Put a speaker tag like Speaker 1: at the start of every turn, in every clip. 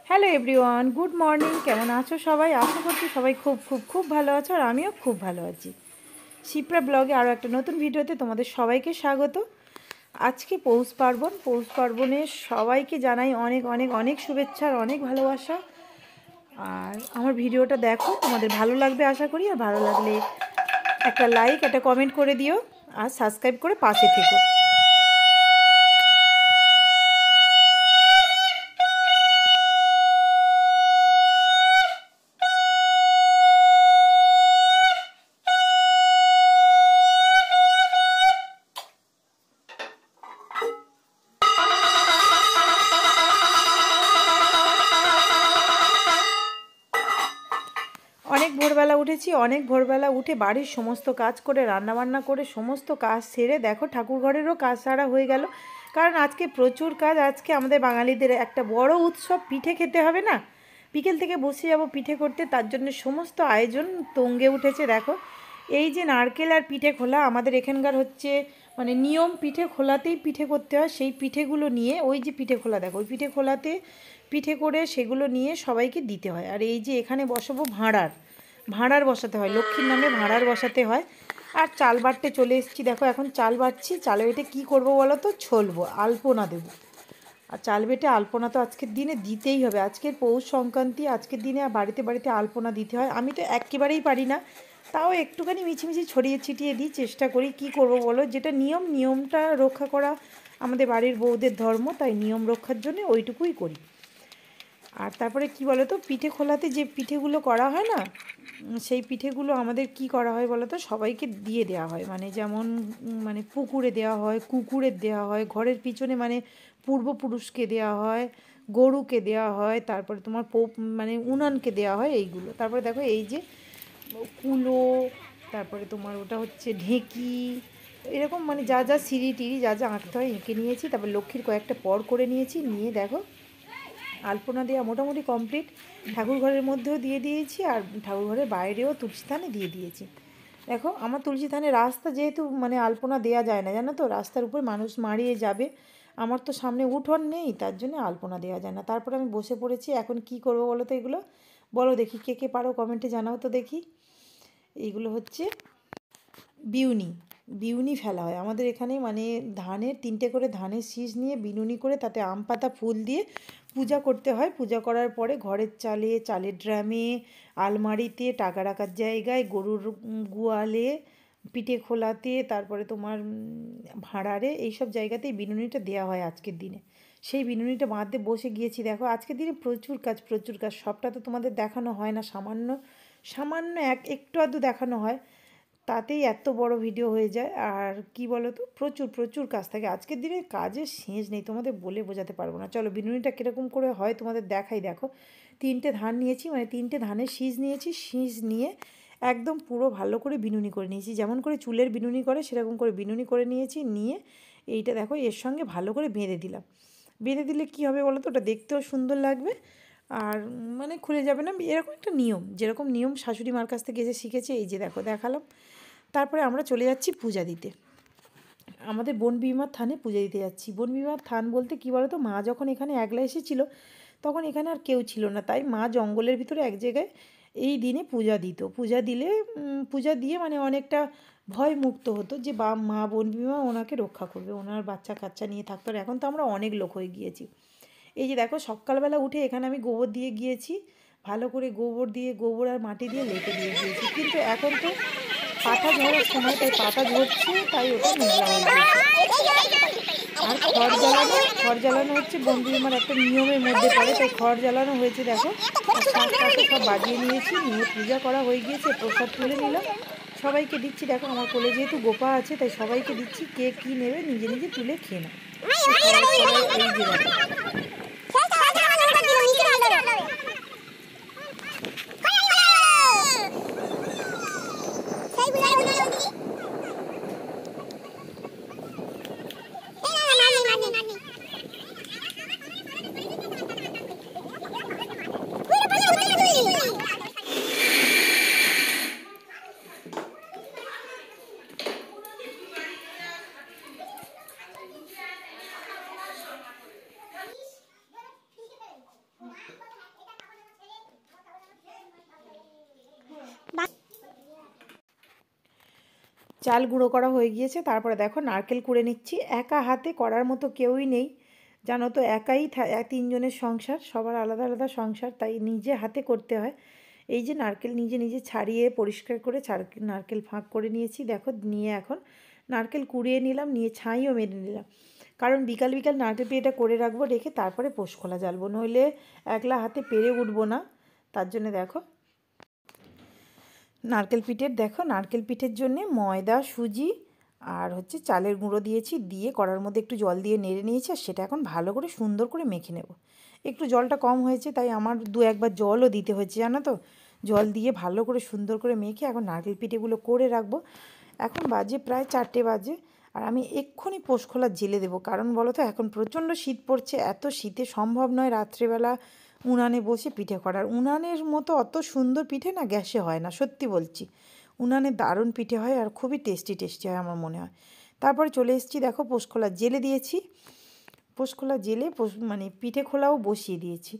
Speaker 1: Hello everyone, good morning. কেমন আছো সবাই? আশা করছি সবাই খুব খুব খুব ভালো আছো, আর আমিও খুব ভালো আছি। শিপ্রা ব্লগে আরও একটা নতুন ভিডিওতে তোমাদের সবাইকে স্বাগত। আজকে পৌষ পার্বণে সবাইকে জানাই অনেক অনেক অনেক শুভেচ্ছা আর অনেক ভালোবাসা। আর আমার ভিডিওটা দেখো, তোমাদের ভালো লাগবে আশা করি। আর ভালো লাগলে একটা লাইক, একটা কমেন্ট করে দিও, আর সাবস্ক্রাইব করে পাশে থেকো। অনেক ভোরবেলা উঠেছি, অনেক ভোরবেলা উঠে বাড়ির সমস্ত কাজ করে, রান্নাবান্না করে, সমস্ত কাজ সেরে দেখো ঠাকুর ঘরেরও কাজ সারা হয়ে গেল। কারণ আজকে প্রচুর কাজ। আজকে আমাদের বাঙালিদের একটা বড় উৎসব, পিঠে খেতে হবে না? বিকেল থেকে বসে যাব পিঠে করতে, তার জন্য সমস্ত আয়োজন তুঙ্গে উঠেছে। দেখো এই যে নারকেল আর পিঠে খোলা, আমাদের এখানকার হচ্ছে মানে নিয়ম, পিঠে খোলাতেই পিঠে করতে হয়। সেই পিঠেগুলো নিয়ে, ওই যে পিঠে খোলা দেখো, ওই পিঠে খোলাতে পিঠে করে সেগুলো নিয়ে সবাইকে দিতে হয়। আর এই যে এখানে বসাবো ভাঁড়ার বসাতে হয়, লক্ষ্মীর নামে ভাঁড়ার বসাতে হয়। আর চাল বাটতে চলে এসেছি, দেখো এখন চাল বাটছি। চাল বেটে কী করবো বলো তো? ছলবো, আলপনা দেবো। আর চাল বেটে আলপনা তো আজকের দিনে দিতেই হবে। আজকের পৌষ সংক্রান্তি, আজকের দিনে বাড়িতে বাড়িতে আলপনা দিতে হয়। আমি তো একেবারেই পারি না, তাও একটুখানি মিছিমিছি ছড়িয়ে ছিটিয়ে দিই, চেষ্টা করি। কি করব বলো, যেটা নিয়ম, নিয়মটা রক্ষা করা আমাদের বাড়ির বউদের ধর্ম, তাই নিয়ম রক্ষার জন্য ওইটুকুই করি। আর তারপরে কি বলো তো, পিঠে খোলাতে যে পিঠেগুলো করা হয় না, সেই পিঠেগুলো আমাদের কি করা হয় বলো তো, সবাইকে দিয়ে দেওয়া হয়। মানে যেমন মানে পুকুরে দেওয়া হয়, কুকুরের দেওয়া হয়, ঘরের পিছনে মানে পূর্বপুরুষকে দেওয়া হয়, গরুকে দেওয়া হয়, তারপরে তোমার মানে উনানকে দেওয়া হয় এইগুলো। তারপরে দেখো এই যে কুলো, তারপরে তোমার ওটা হচ্ছে ঢেঁকি, এরকম মানে যা যা সিঁড়ি টিড়ি যা যা আঁকতে হয় এঁকে নিয়েছি। তারপর লক্ষ্মীর কয়েকটা পর করে নিয়েছি, নিয়ে দেখো আলপনা দেওয়া মোটামুটি কমপ্লিট। ঠাকুর ঘরের মধ্যেও দিয়ে দিয়েছি, আর ঠাকুর ঘরের বাইরেও তুলসী থানে দিয়ে দিয়েছি। দেখো আমার তুলসী থানে রাস্তা, যেহেতু মানে আলপনা দেওয়া যায় না জানো তো, রাস্তার উপর মানুষ মারিয়ে যাবে। আমার তো সামনে উঠোন নেই, তার জন্য আলপনা দেওয়া যায় না। তারপরে আমি বসে পড়েছি। এখন কি করবো বলো তো? এগুলো বলো দেখি, কে কে পারো কমেন্টে জানাও তো দেখি। এইগুলো হচ্ছে বিউনি। বিউনি ফেলা হয় আমাদের এখানে, মানে ধানের 3টে করে ধানের শীষ নিয়ে বিনুনি করে তাতে আম পাতা ফুল দিয়ে পূজা করতে হয়। পূজা করার পরে ঘরের চালে, চালের ড্রামে, আলমারিতে, টাকা রাখার জায়গায়, গরুর গোয়ালে, পিঠে খোলাতে, তারপরে তোমার ভাঁড়ারে, এইসব জায়গাতেই বিনুনিটা দেওয়া হয় আজকের দিনে। সেই বিনুনিটা বাঁধতে বসে গিয়েছি। দেখো আজকের দিনে প্রচুর কাজ, প্রচুর কাজ। সবটা তো তোমাদের দেখানো হয় না, সামান্য সামান্য একটু আধটু দেখানো হয়, তাতেই এত বড় ভিডিও হয়ে যায়। আর কি বলো তো, প্রচুর প্রচুর কাজ থাকে আজকের দিনে, কাজের শেষ নেই, তোমাদের বলে বোঝাতে পারবো না। চলো বিনুনিটা কীরকম করে হয় তোমাদের দেখাই। দেখো 3টে ধান নিয়েছি, মানে 3টে ধানের শীষ নিয়েছি। শীষ নিয়ে একদম পুরো ভালো করে বিনুনি করে নিয়েছি, যেমন করে চুলের বিনুনি করে সেরকম করে বিনুনি করে নিয়েছি। নিয়ে এইটা দেখো এর সঙ্গে ভালো করে বেঁধে দিলাম। বেঁধে দিলে কী হবে বলো তো, ওটা দেখতেও সুন্দর লাগবে, আর মানে খুলে যাবে না। এরকম একটা নিয়ম, যেরকম নিয়ম শাশুড়ি মার কাছ থেকে এসে শিখেছে। এই যে দেখো দেখালাম। তারপরে আমরা চলে যাচ্ছি পূজা দিতে। আমাদের বনবিমার থানে পূজা দিতে যাচ্ছি। বনবিমার থান বলতে কী বলো তো, মা যখন এখানে একলা এসেছিলো তখন এখানে আর কেউ ছিল না, তাই মা জঙ্গলের ভিতরে এক জায়গায় এই দিনে পূজা দিত। পূজা দিলে পূজা দিয়ে মানে অনেকটা ভয় মুক্ত হতো, যে মা বনবিমা ওনাকে রক্ষা করবে, ওনার বাচ্চা কাচ্চা নিয়ে থাকতো। আর এখন তো আমরা অনেক লোক হয়ে গিয়েছি। এই যে দেখো সকালবেলা উঠে এখানে আমি গোবর দিয়ে গিয়েছি, ভালো করে গোবর আর মাটি দিয়ে লেপে দিয়ে গিয়েছি। কিন্তু এখন তো পাতা ঝরার সময়, তাই পাতা ঝরছে, তাই ওটা নোংরা হয়ে গেছে। আর খড় জ্বালানো হচ্ছে বনবিমার একটা নিয়মের মধ্যে পড়ে, তাই খড় জ্বালানো হয়েছে দেখো। আর শাঁখ টাকে সব বাজিয়ে নিয়েছি, নিয়ে পূজা করা হয়ে গিয়েছে। প্রসাদ তুলে নিলাম, সবাইকে দিচ্ছি। দেখো আমার কোলে যেহেতু গোপা আছে, তাই সবাইকে দিচ্ছি। কে কী নেবে নিজে নিজে তুলে খেয়ে নাও। সবাই এই যে দেখো চাল গুঁড়ো করা হয়ে গিয়েছে। তারপরে দেখো নারকেল কুড়ে নিচ্ছি। একা হাতে করার মতো কেউই নেই, জানো তো, একাই 3 জনের সংসার, সবার আলাদা আলাদা সংসার, তাই নিজে হাতে করতে হয়। এই যে নারকেল নিজে নিজে ছাড়িয়ে পরিষ্কার করে নারকেল ফাঁক করে নিয়েছি দেখো, নিয়ে এখন নারকেল কুড়িয়ে নিলাম, নিয়ে ছাইও মেরে নিলাম। কারণ বিকাল বিকাল নারকেল পিঠেটা করে রাখবো, রেখে তারপরে পোষ খোলা জ্বালবো, নইলে একলা হাতে পেরে উঠবো না। তার জন্য দেখো নারকেল পিঠের জন্যে ময়দা, সুজি আর হচ্ছে চালের গুঁড়ো দিয়েছি, দিয়ে কড়ার মধ্যে একটু জল দিয়ে নেড়ে নিয়েছি, আর সেটা এখন ভালো করে সুন্দর করে মেখে নেব। একটু জলটা কম হয়েছে, তাই আমার 2-1 বার জলও দিতে হয়েছে, জানো তো। জল দিয়ে ভালো করে সুন্দর করে মেখে এখন নারকেল পিঠেগুলো করে রাখবো। এখন বাজে প্রায় 4টে বাজে, আর আমি এক্ষুনি পোষ খোলা জেলে দেবো। কারণ বলো তো, এখন প্রচণ্ড শীত পড়ছে, এত শীতে সম্ভব নয় রাত্রেবেলা উনানে বসে পিঠে করার। উনানের মতো অত সুন্দর পিঠে না গ্যাসে হয় না, সত্যি বলছি। উনানে দারুণ পিঠে হয়, আর খুবই টেস্টি টেস্টি হয় আমার মনে হয়। তারপরে চলে এসেছি দেখো, পোষখোলা জেলে দিয়েছি। পোষখোলা জেলে মানে পিঠে খোলাও বসিয়ে দিয়েছি।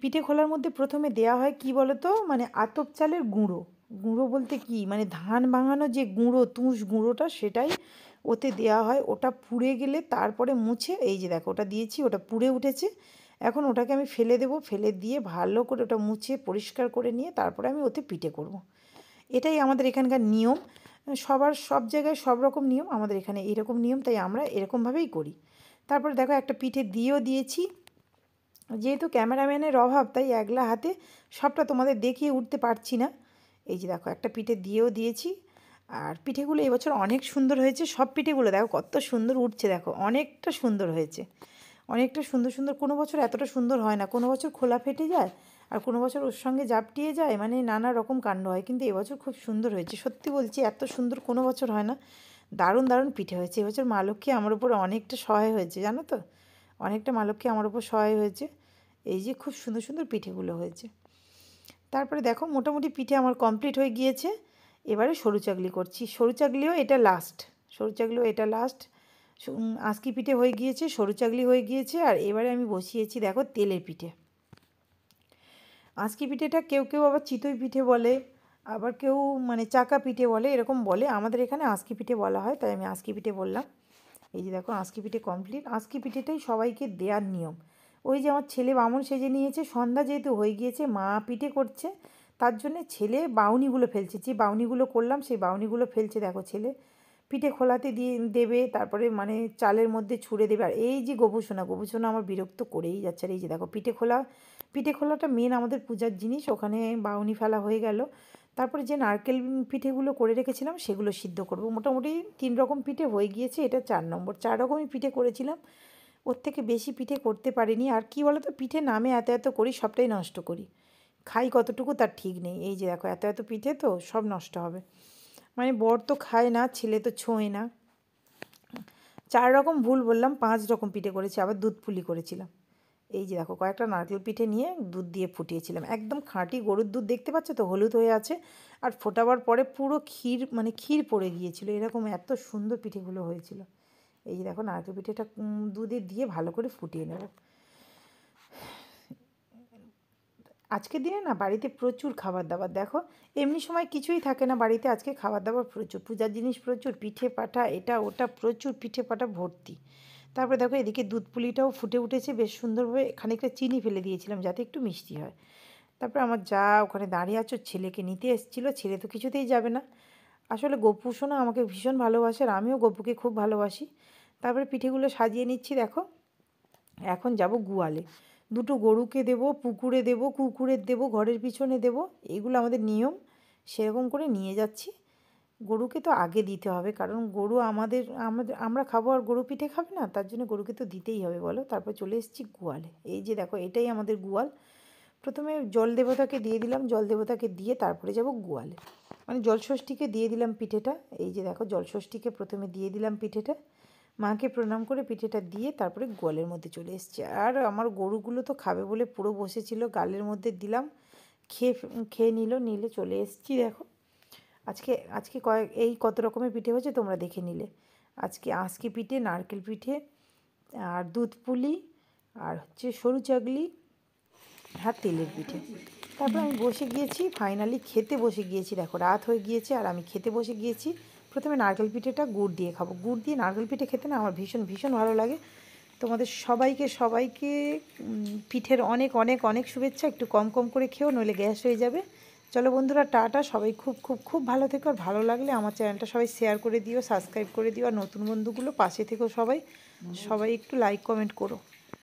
Speaker 1: পিঠে খোলার মধ্যে প্রথমে দেয়া হয় কি বলো তো, মানে আতপ চালের গুঁড়ো। গুঁড়ো বলতে কি, মানে ধান ভাঙানো যে গুঁড়ো, তুষ গুঁড়োটা, সেটাই ওতে দেয়া হয়। ওটা পুড়ে গেলে তারপরে মুছে, এই যে দেখো ওটা দিয়েছি, ওটা পুড়ে উঠেছে। এখন ওটাকে আমি ফেলে দেবো, ফেলে দিয়ে ভালো করে ওটা মুছে পরিষ্কার করে নিয়ে তারপরে আমি ওতে পিঠে করব। এটাই আমাদের এখানকার নিয়ম। সব জায়গায় সব রকম নিয়ম, আমাদের এখানে এরকম নিয়ম, তাই আমরা এরকমভাবেই করি। তারপরে দেখো একটা পিঠে দিয়েও দিয়েছি। যেহেতু ক্যামেরাম্যানের অভাব, তাই একলা হাতে সবটা তোমাদের দেখিয়ে উঠতে পারছি না। এই যে দেখো একটা পিঠে দিয়েও দিয়েছি। আর পিঠেগুলো এবছর অনেক সুন্দর হয়েছে, সব পিঠেগুলো দেখো কত সুন্দর উঠছে, দেখো অনেকটা সুন্দর হয়েছে, অনেকটা সুন্দর সুন্দর। কোনো বছর এতটা সুন্দর হয় না, কোনো বছর খোলা ফেটে যায়, আর কোনো বছর ওর সঙ্গে জাপটিয়ে যায়, মানে নানা রকম কাণ্ড হয়। কিন্তু এবছর খুব সুন্দর হয়েছে, সত্যি বলছি, এত সুন্দর কোনো বছর হয় না। দারুণ দারুণ পিঠে হয়েছে এবছর। মা লক্ষ্মী আমার উপর অনেকটা সহায় হয়েছে, জানো তো, অনেকটা মা লক্ষ্মী আমার উপর সহায় হয়েছে। এই যে খুব সুন্দর সুন্দর পিঠেগুলো হয়েছে। তারপরে দেখো মোটামুটি পিঠে আমার কমপ্লিট হয়ে গিয়েছে। এবারে সরু চাগলি করছি। সরু চাগলিও এটা লাস্ট, সরু চাগলিও এটা লাস্ট। আঁচকি পিঠে হয়ে গিয়েছে, সরু চাগলি হয়ে গিয়েছে, আর এবারে আমি বসিয়েছি দেখো তেলের পিঠে। আঁচকি পিঠেটা কেউ কেউ আবার চিতই পিঠে বলে, আবার কেউ মানে চাকা পিঠে বলে, এরকম বলে। আমাদের এখানে আঁচকি পিঠে বলা হয়, তাই আমি আঁচকি পিঠে বললাম। এই যে দেখো আঁচকি পিঠে কমপ্লিট। আঁচকি পিঠেটাই সবাইকে দেওয়ার নিয়ম। ওই যে আমার ছেলে বামুন সেজে নিয়েছে, সন্ধ্যা যেহেতু হয়ে গিয়েছে, মা পিঠে করছে, তার জন্যে ছেলে বাউনিগুলো ফেলছে। যে বাউনিগুলো করলাম সেই বাউনিগুলো ফেলছে দেখো ছেলে। পিঠে খোলাতে দিয়ে দেবে, তারপরে মানে চালের মধ্যে ছুঁড়ে দেবে। আর এই যে গোপুসোনা, গোপুসোনা আমার বিরক্ত করেই যাচ্ছে। আর এই যে দেখো পিঠে খোলাটা মেন আমাদের পূজার জিনিস, ওখানে বাউনি ফেলা হয়ে গেল। তারপরে যে নারকেল পিঠেগুলো করে রেখেছিলাম সেগুলো সিদ্ধ করব। মোটামুটি 3 রকম পিঠে হয়ে গিয়েছে, এটা 4 নম্বর। 4 রকমই পিঠে করেছিলাম, ওর থেকে বেশি পিঠে করতে পারিনি। আর কি বলো তো, পিঠে নামে এত এত করি, সবটাই নষ্ট করি। খাই কতটুকু তার ঠিক নেই। এই যে দেখো এত এত পিঠে, তো সব নষ্ট হবে। মানে বর তো খায় না, ছেলে তো ছোঁয় না। 4 রকম ভুল বললাম, 5 রকম পিঠে করেছি, আবার দুধ পুলি করেছিলাম। এই যে দেখো কয়েকটা নারকেল পিঠে নিয়ে দুধ দিয়ে ফুটিয়েছিলাম, একদম খাঁটি গরুর দুধ, দেখতে পাচ্ছ তো, হলুদ হয়ে আছে। আর ফোটাবার পরে পুরো ক্ষীর, মানে ক্ষীর পড়ে গিয়েছিল, এরকম এত সুন্দর পিঠেগুলো হয়েছিল। এই যে দেখো নারকেল পিঠেটা দুধে দিয়ে ভালো করে ফুটিয়ে নেব। আজকের দিনে না বাড়িতে প্রচুর খাবার দাবার, দেখো এমনি সময় কিছুই থাকে না বাড়িতে, আজকে খাবার দাবার প্রচুর, পূজার জিনিস প্রচুর, পিঠে পাঠা এটা ওটা প্রচুর, পিঠে পাঠা ভর্তি। তারপরে দেখো এদিকে দুধ পুলিটাও ফুটে উঠেছে বেশ সুন্দরভাবে, খানিকটা চিনি ফেলে দিয়েছিলাম যাতে একটু মিষ্টি হয়। তারপরে আমার যা ওখানে দাঁড়িয়ে আছো, ছেলেকে নিতে এসেছিলো, ছেলে তো কিছুতেই যাবে না। আসলে গপু সোনা আমাকে ভীষণ ভালোবাসে, আর আমিও গপুকে খুব ভালোবাসি। তারপরে পিঠেগুলো সাজিয়ে নিচ্ছি দেখো। এখন যাব গোয়ালে, দুটো গরুকে দেবো, পুকুরে দেবো, কুকুরের দেবো, ঘরের পিছনে দেবো, এগুলো আমাদের নিয়ম। সেরকম করে নিয়ে যাচ্ছি। গরুকে তো আগে দিতে হবে, কারণ গরু আমাদের আমাদের আমরা খাবো, আর গরু পিঠে খাবে না, তার জন্য গরুকে তো দিতেই হবে বলো। তারপর চলে এসেছি গোয়ালে। এই যে দেখো এটাই আমাদের গোয়াল। প্রথমে জল দেবতাকে দিয়ে দিলাম, জল দেবতাকে দিয়ে তারপরে যাব গোয়ালে, মানে জলষষ্ঠীকে দিয়ে দিলাম পিঠেটা। এই যে দেখো জলষষ্ঠীকে প্রথমে দিয়ে দিলাম পিঠেটা, মাকে প্রণাম করে পিঠেটা দিয়ে তারপরে গোয়ালের মধ্যে চলে এসেছি। আর আমার গরুগুলো তো খাবে বলে পুরো বসেছিল, গালের মধ্যে দিলাম, খেয়ে খেয়ে নিলে চলে এসেছি দেখো। আজকে আজকে এই কত রকমের পিঠে হয়েছে তোমরা দেখে নিলে। আজকে আঁচকি পিঠে, নারকেল পিঠে, আর দুধ পুলি, আর হচ্ছে সরু চাগলি, আর তেলের পিঠে। তারপর আমি বসে গিয়েছি, ফাইনালি খেতে বসে গিয়েছি। দেখো রাত হয়ে গিয়েছে আর আমি খেতে বসে গিয়েছি। প্রথমে নারকেল পিঠেটা গুড় দিয়ে খাবো। গুড় দিয়ে নারকেল পিঠে খেতে না আমার ভীষণ ভীষণ ভালো লাগে। তোমাদের সবাইকে পিঠের অনেক অনেক অনেক শুভেচ্ছা। একটু কম কম করে খেও, নইলে গ্যাস হয়ে যাবে। চলো বন্ধুরা, টাটা। সবাই খুব খুব খুব ভালো থেকো। আর ভালো লাগলে আমার চ্যানেলটা সবাই শেয়ার করে দিও, সাবস্ক্রাইব করে দিও। আর নতুন বন্ধুগুলো পাশে থেকো, সবাই একটু লাইক কমেন্ট করো।